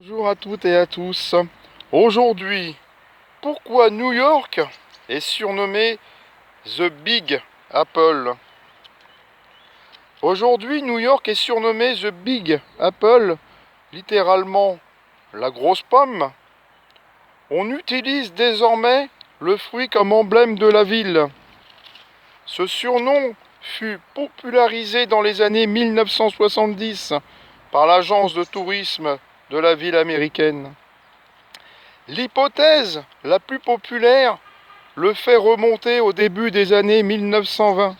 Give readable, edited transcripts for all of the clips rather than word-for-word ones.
Bonjour à toutes et à tous. Aujourd'hui, pourquoi New York est surnommé The Big Apple? Aujourd'hui, New York est surnommé The Big Apple, littéralement la grosse pomme. On utilise désormais le fruit comme emblème de la ville. Ce surnom fut popularisé dans les années 1970 par l'agence de tourisme de la ville américaine. L'hypothèse la plus populaire le fait remonter au début des années 1920.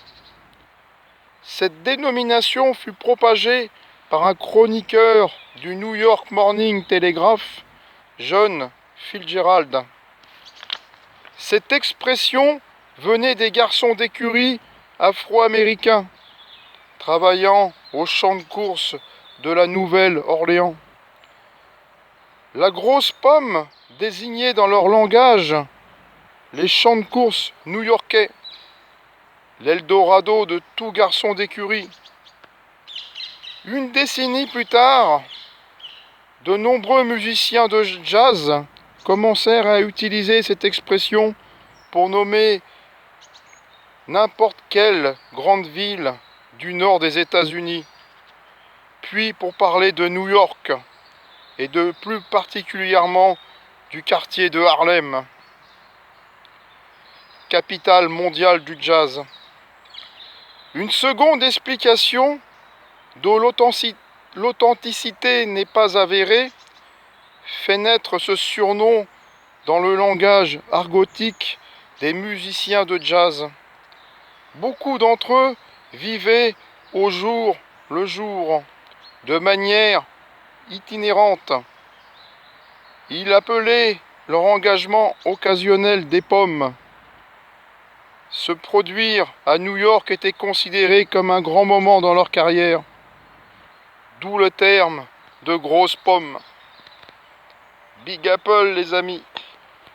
Cette dénomination fut propagée par un chroniqueur du New York Morning Telegraph, John Fitzgerald. Cette expression venait des garçons d'écurie afro-américains travaillant au champ de course de la Nouvelle-Orléans. La grosse pomme désignait dans leur langage les champs de course new-yorkais, l'Eldorado de tout garçon d'écurie. Une décennie plus tard, de nombreux musiciens de jazz commencèrent à utiliser cette expression pour nommer n'importe quelle grande ville du nord des États-Unis, puis pour parler de New York et de plus particulièrement du quartier de Harlem, capitale mondiale du jazz. Une seconde explication, dont l'authenticité n'est pas avérée, fait naître ce surnom dans le langage argotique des musiciens de jazz. Beaucoup d'entre eux vivaient au jour le jour, de manière itinérante. Ils appelaient leur engagement occasionnel des pommes. Se produire à New York était considéré comme un grand moment dans leur carrière, d'où le terme de grosse pomme. Big Apple, les amis.